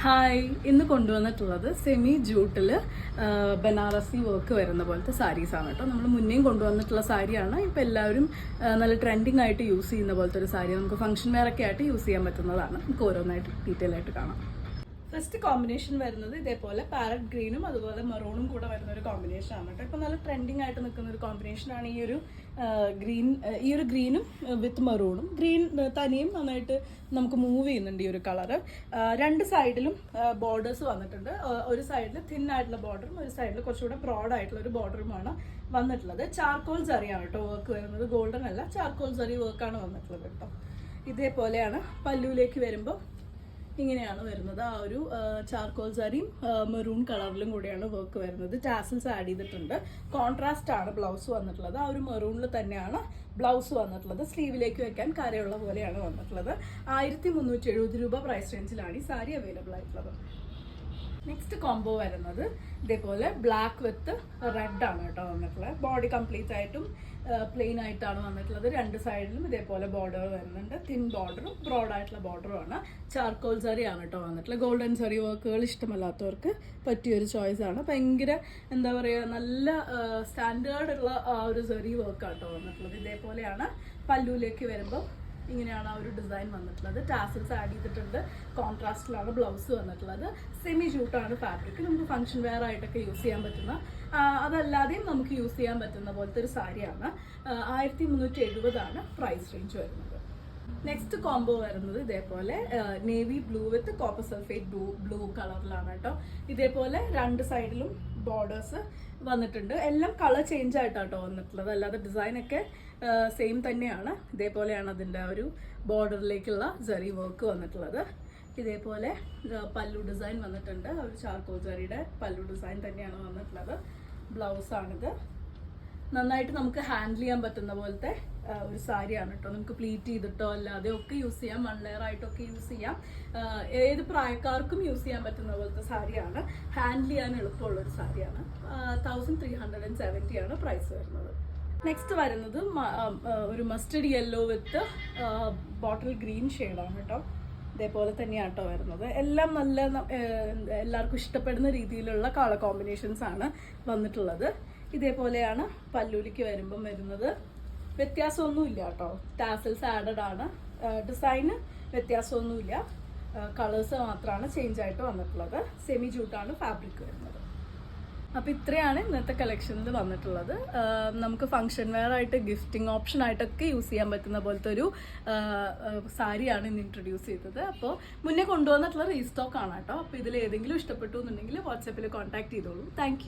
Hi, ഇന്ന് കൊണ്ടുവന്നിട്ടുള്ളത് semi ജൂട്ടിൽ Banarasi work വരുന്ന പോലത്തെ സാരീസാണ് കേട്ടോ. നമ്മൾ മുന്നേയും കൊണ്ടുവന്നിട്ടുള്ള സാരിയാണ്. ഇപ്പോൾ എല്ലാവരും നല്ല ട്രെൻഡിങ് ആയിട്ട് യൂസ് ചെയ്യുന്ന പോലത്തെ ഒരു സാരി. നമുക്ക് ഫംഗ്ഷൻ വെയർ ഒക്കെ ആയിട്ട് യൂസ് ചെയ്യാൻ പറ്റുന്നതാണ്. നമുക്ക് ഓരോന്നായിട്ട് ഡീറ്റെയിൽ ആയിട്ട് കാണാം. ഫസ്റ്റ് കോമ്പിനേഷൻ വരുന്നത് ഇതേപോലെ പാരറ്റ് ഗ്രീനും അതുപോലെ മെറൂണും കൂടെ വരുന്ന ഒരു കോമ്പിനേഷൻ ആണ് കേട്ടോ. ഇപ്പം നല്ല ട്രെൻഡിങ് ആയിട്ട് നിൽക്കുന്ന ഒരു കോമ്പിനേഷനാണ് ഈ ഒരു ഗ്രീനും വിത്ത് മെറൂണും. ഗ്രീൻ തനിയും നന്നായിട്ട് നമുക്ക് മൂവ് ചെയ്യുന്നുണ്ട് ഈ ഒരു കളറ്. രണ്ട് സൈഡിലും ബോർഡേഴ്സ് വന്നിട്ടുണ്ട്. ഒരു സൈഡിൽ തിൻ ആയിട്ടുള്ള ബോർഡറും ഒരു സൈഡിൽ കുറച്ചുകൂടെ ബ്രോഡ് ആയിട്ടുള്ള ഒരു ബോർഡറുമാണ് വന്നിട്ടുള്ളത്. ചാർക്കോൾ സറിയാണ് കേട്ടോ വർക്ക് വരുന്നത്. ഗോൾഡൻ അല്ല, ചാർക്കോൾ സറി വർക്കാണ് വന്നിട്ടുള്ളത് കേട്ടോ. ഇതേപോലെയാണ് പല്ലുവിലേക്ക് വരുമ്പോൾ ഇങ്ങനെയാണ് വരുന്നത്. ആ ഒരു ചാർക്കോൾ സാരിയും മെറൂൺ കളറിലും കൂടെയാണ് വർക്ക് വരുന്നത്. ടാസിൽസ് ആഡ് ചെയ്തിട്ടുണ്ട്. കോൺട്രാസ്റ്റ് ആണ് ബ്ലൗസ് വന്നിട്ടുള്ളത്. ആ ഒരു മെറൂണിൽ തന്നെയാണ് ബ്ലൗസ് വന്നിട്ടുള്ളത്. സ്ലീവിലേക്ക് വെക്കാൻ കരയുള്ള പോലെയാണ് വന്നിട്ടുള്ളത്. 1370 രൂപ പ്രൈസ് റേഞ്ചിലാണ് ഈ സാരി അവൈലബിൾ ആയിട്ടുള്ളത്. നെക്സ്റ്റ് കോംബോ വരുന്നത് ഇതേപോലെ ബ്ലാക്ക് വിത്ത് റെഡ് ആണ് കേട്ടോ വന്നിട്ടുള്ളത്. ബോഡി കംപ്ലീറ്റ് ആയിട്ടും പ്ലെയിൻ ആയിട്ടാണ് വന്നിട്ടുള്ളത്. രണ്ട് സൈഡിലും ഇതേപോലെ ബോർഡർ വരുന്നുണ്ട്. തിൻ ബോർഡറും ബ്രോഡ് ആയിട്ടുള്ള ബോർഡറും ആണ്. ചാർക്കോൾ സറി ആണ് കേട്ടോ വന്നിട്ടുള്ളത്. ഗോൾഡൻ സറി വർക്കുകൾ ഇഷ്ടമല്ലാത്തവർക്ക് പറ്റിയൊരു ചോയ്സ് ആണ്. ഭയങ്കര എന്താ പറയുക, നല്ല സ്റ്റാൻഡേർഡ് ഉള്ള ആ ഒരു സറി വർക്കാണ് കേട്ടോ വന്നിട്ടുള്ളത്. ഇതേപോലെയാണ് പല്ലുവിലേക്ക് വരുമ്പോൾ ഇങ്ങനെയാണ് ആ ഒരു ഡിസൈൻ വന്നിട്ടുള്ളത്. ടാസിൽസ് ആഡ് ചെയ്തിട്ടുണ്ട്. കോൺട്രാസ്റ്റിലാണ് ബ്ലൗസ് വന്നിട്ടുള്ളത്. സെമി ജൂട്ടാണ് ഫാബ്രിക്. നമുക്ക് ഫംഗ്ഷൻ വെയർ ആയിട്ടൊക്കെ യൂസ് ചെയ്യാൻ പറ്റുന്ന, അതല്ലാതെയും നമുക്ക് യൂസ് ചെയ്യാൻ പറ്റുന്ന പോലത്തെ ഒരു സാരിയാണ്. 1370 പ്രൈസ് റേഞ്ച് വരുന്നത്. നെക്സ്റ്റ് കോംബോ വരുന്നത് ഇതേപോലെ നേവി ബ്ലൂ വിത്ത് കോപ്പർ സൾഫേറ്റ് ബ്ലൂ കളറിലാണ് കേട്ടോ. ഇതേപോലെ രണ്ട് സൈഡിലും ബോർഡേഴ്സ് വന്നിട്ടുണ്ട്. എല്ലാം കളർ ചേഞ്ച് ആയിട്ടാട്ടോ വന്നിട്ടുള്ളത്, അല്ലാതെ ഡിസൈനൊക്കെ സെയിം തന്നെയാണ്. ഇതേപോലെയാണ് അതിൻ്റെ ഒരു ബോർഡറിലേക്കുള്ള ജറി വർക്ക് വന്നിട്ടുള്ളത്. ഇതേപോലെ പല്ലു ഡിസൈൻ വന്നിട്ടുണ്ട്. ഒരു ചാർക്കോൾ ജറിയുടെ പല്ലു ഡിസൈൻ തന്നെയാണ് വന്നിട്ടുള്ളത്. ബ്ലൗസാണിത്. നന്നായിട്ട് നമുക്ക് ഹാൻഡിൽ ചെയ്യാൻ പറ്റുന്ന പോലത്തെ ഒരു സാരിയാണ് കേട്ടോ. നമുക്ക് പ്ലീറ്റ് ചെയ്തിട്ടോ അല്ലാതെ ഒക്കെ യൂസ് ചെയ്യാം. വൺ ലെയർ ആയിട്ടൊക്കെ യൂസ് ചെയ്യാം. ഏത് പ്രായക്കാർക്കും യൂസ് ചെയ്യാൻ പറ്റുന്ന പോലത്തെ സാരിയാണ്. ഹാൻഡിൽ ചെയ്യാൻ എളുപ്പമുള്ള ഒരു സാരിയാണ്. 1370 പ്രൈസ് വരുന്നത്. നെക്സ്റ്റ് വരുന്നത് ഒരു മസ്റ്റർഡ് യെല്ലോ വിത്ത് ബോട്ടിൽ ഗ്രീൻ ഷെയ്ഡാണ് കേട്ടോ. ഇതേപോലെ തന്നെയാണ് കേട്ടോ വരുന്നത്. എല്ലാം നല്ല എല്ലാവർക്കും ഇഷ്ടപ്പെടുന്ന രീതിയിലുള്ള കളർ കോമ്പിനേഷൻസ് ആണ് വന്നിട്ടുള്ളത്. ഇതേപോലെയാണ് പല്ലൂലിക്ക് വരുമ്പം വരുന്നത്. വ്യത്യാസമൊന്നുമില്ല കേട്ടോ. ടാസൽസ് ആഡഡ് ആണ്. ഡിസൈന് വ്യത്യാസമൊന്നുമില്ല. കളേഴ്സ് മാത്രമാണ് ചേഞ്ച് ആയിട്ട് വന്നിട്ടുള്ളത്. സെമി ജൂട്ടാണ് ഫാബ്രിക് വരുന്നത്. അപ്പോൾ ഇത്രയാണ് ഇന്നത്തെ കളക്ഷനിൽ വന്നിട്ടുള്ളത്. നമുക്ക് ഫംഗ്ഷൻ വെയർ ആയിട്ട് ഗിഫ്റ്റിംഗ് ഓപ്ഷൻ ആയിട്ടൊക്കെ യൂസ് ചെയ്യാൻ പറ്റുന്ന പോലത്തെ ഒരു സാരിയാണ് ഇന്ന് ഇൻട്രൊഡ്യൂസ് ചെയ്തത്. അപ്പോൾ മുന്നേ കൊണ്ടുവന്നിട്ടുള്ള റീസ്റ്റോക്ക് ആണ് കേട്ടോ. അപ്പോൾ ഇതിൽ ഏതെങ്കിലും ഇഷ്ടപ്പെട്ടു എന്നുണ്ടെങ്കിൽ വാട്സാപ്പിൽ കോൺടാക്ട് ചെയ്തോളൂ. താങ്ക്